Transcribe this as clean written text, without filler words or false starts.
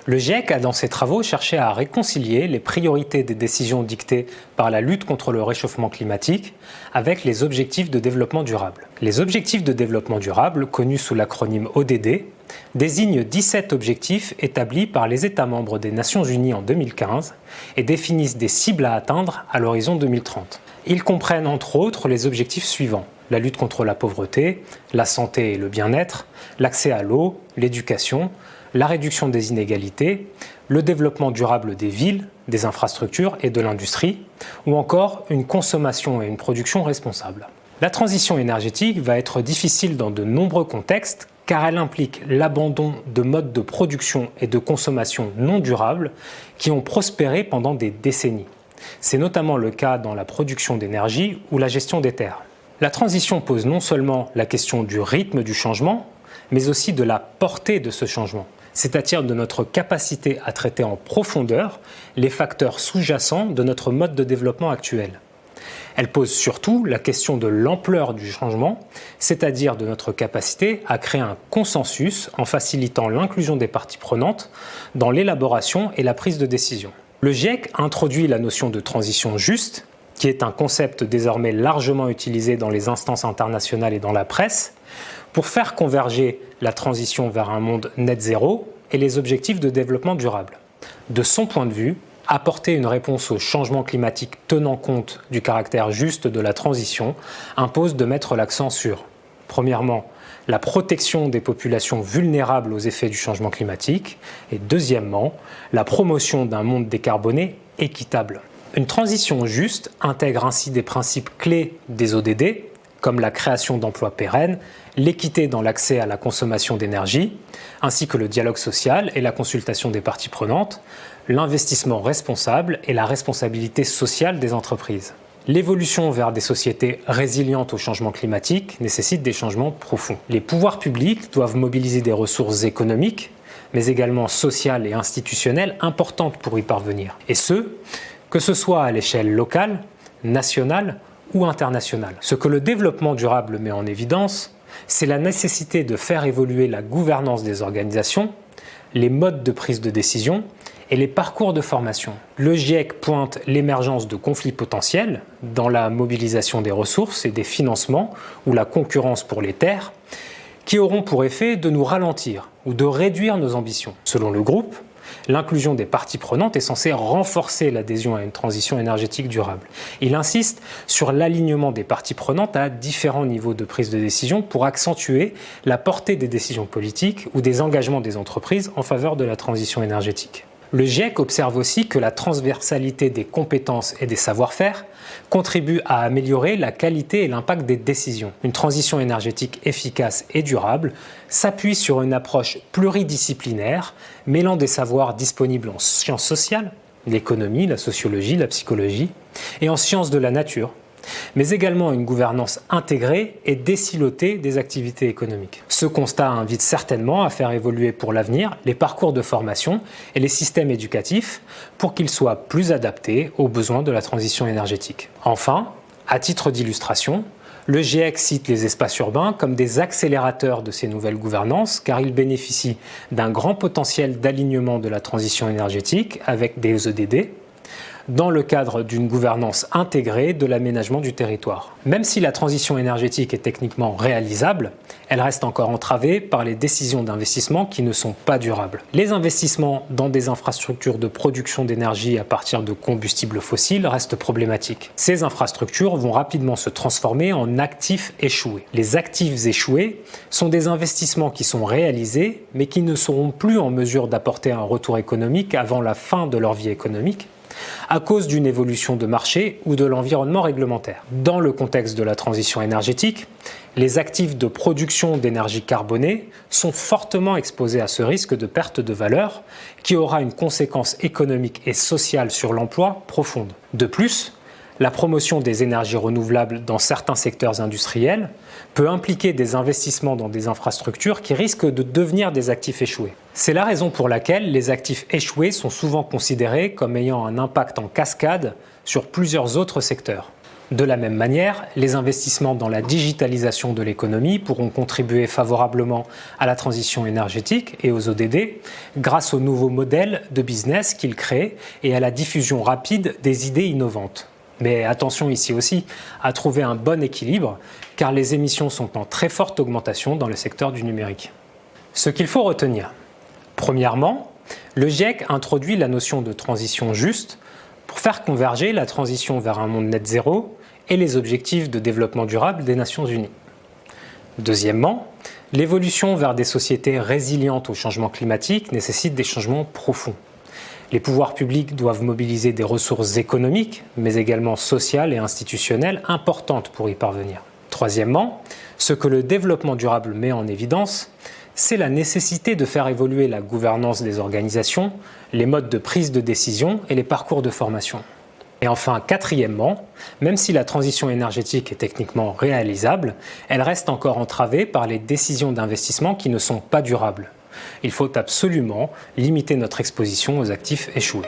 Le GIEC a dans ses travaux cherché à réconcilier les priorités des décisions dictées par la lutte contre le réchauffement climatique avec les objectifs de développement durable. Les objectifs de développement durable, connus sous l'acronyme ODD, désignent 17 objectifs établis par les États membres des Nations Unies en 2015 et définissent des cibles à atteindre à l'horizon 2030. Ils comprennent entre autres les objectifs suivants: la lutte contre la pauvreté, la santé et le bien-être, l'accès à l'eau, l'éducation, la réduction des inégalités, le développement durable des villes, des infrastructures et de l'industrie, ou encore une consommation et une production responsables. La transition énergétique va être difficile dans de nombreux contextes car elle implique l'abandon de modes de production et de consommation non durables qui ont prospéré pendant des décennies. C'est notamment le cas dans la production d'énergie ou la gestion des terres. La transition pose non seulement la question du rythme du changement, mais aussi de la portée de ce changement, c'est-à-dire de notre capacité à traiter en profondeur les facteurs sous-jacents de notre mode de développement actuel. Elle pose surtout la question de l'ampleur du changement, c'est-à-dire de notre capacité à créer un consensus en facilitant l'inclusion des parties prenantes dans l'élaboration et la prise de décision. Le GIEC introduit la notion de transition juste, qui est un concept désormais largement utilisé dans les instances internationales et dans la presse, pour faire converger la transition vers un monde net zéro et les objectifs de développement durable. De son point de vue, apporter une réponse au changement climatique tenant compte du caractère juste de la transition impose de mettre l'accent sur, premièrement, la protection des populations vulnérables aux effets du changement climatique et deuxièmement, la promotion d'un monde décarboné équitable. Une transition juste intègre ainsi des principes clés des ODD, comme la création d'emplois pérennes, l'équité dans l'accès à la consommation d'énergie, ainsi que le dialogue social et la consultation des parties prenantes, l'investissement responsable et la responsabilité sociale des entreprises. L'évolution vers des sociétés résilientes au changement climatique nécessite des changements profonds. Les pouvoirs publics doivent mobiliser des ressources économiques, mais également sociales et institutionnelles importantes pour y parvenir. Et que ce soit à l'échelle locale, nationale ou internationale. Ce que le développement durable met en évidence, c'est la nécessité de faire évoluer la gouvernance des organisations, les modes de prise de décision et les parcours de formation. Le GIEC pointe l'émergence de conflits potentiels dans la mobilisation des ressources et des financements ou la concurrence pour les terres qui auront pour effet de nous ralentir ou de réduire nos ambitions. Selon le groupe, l'inclusion des parties prenantes est censée renforcer l'adhésion à une transition énergétique durable. Il insiste sur l'alignement des parties prenantes à différents niveaux de prise de décision pour accentuer la portée des décisions politiques ou des engagements des entreprises en faveur de la transition énergétique. Le GIEC observe aussi que la transversalité des compétences et des savoir-faire contribue à améliorer la qualité et l'impact des décisions. Une transition énergétique efficace et durable s'appuie sur une approche pluridisciplinaire mêlant des savoirs disponibles en sciences sociales, l'économie, la sociologie, la psychologie, et en sciences de la nature, mais également une gouvernance intégrée et décilotée des activités économiques. Ce constat invite certainement à faire évoluer pour l'avenir les parcours de formation et les systèmes éducatifs pour qu'ils soient plus adaptés aux besoins de la transition énergétique. Enfin, à titre d'illustration, le GIEC cite les espaces urbains comme des accélérateurs de ces nouvelles gouvernances car ils bénéficient d'un grand potentiel d'alignement de la transition énergétique avec des ODD, dans le cadre d'une gouvernance intégrée de l'aménagement du territoire. Même si la transition énergétique est techniquement réalisable, elle reste encore entravée par les décisions d'investissement qui ne sont pas durables. Les investissements dans des infrastructures de production d'énergie à partir de combustibles fossiles restent problématiques. Ces infrastructures vont rapidement se transformer en actifs échoués. Les actifs échoués sont des investissements qui sont réalisés, mais qui ne seront plus en mesure d'apporter un retour économique avant la fin de leur vie économique, à cause d'une évolution de marché ou de l'environnement réglementaire. Dans le contexte de la transition énergétique, les actifs de production d'énergie carbonée sont fortement exposés à ce risque de perte de valeur qui aura une conséquence économique et sociale sur l'emploi profonde. De plus, la promotion des énergies renouvelables dans certains secteurs industriels peut impliquer des investissements dans des infrastructures qui risquent de devenir des actifs échoués. C'est la raison pour laquelle les actifs échoués sont souvent considérés comme ayant un impact en cascade sur plusieurs autres secteurs, De la même manière, les investissements dans la digitalisation de l'économie pourront contribuer favorablement à la transition énergétique et aux ODD grâce aux nouveaux modèles de business qu'ils créent et à la diffusion rapide des idées innovantes. Mais attention ici aussi à trouver un bon équilibre car les émissions sont en très forte augmentation dans le secteur du numérique. Ce qu'il faut retenir. Premièrement, le GIEC introduit la notion de transition juste pour faire converger la transition vers un monde net zéro et les objectifs de développement durable des Nations Unies. Deuxièmement, l'évolution vers des sociétés résilientes au changement climatique nécessite des changements profonds. Les pouvoirs publics doivent mobiliser des ressources économiques, mais également sociales et institutionnelles importantes pour y parvenir. Troisièmement, ce que le développement durable met en évidence, c'est la nécessité de faire évoluer la gouvernance des organisations, les modes de prise de décision et les parcours de formation. Et enfin, quatrièmement, même si la transition énergétique est techniquement réalisable, elle reste encore entravée par les décisions d'investissement qui ne sont pas durables. Il faut absolument limiter notre exposition aux actifs échoués.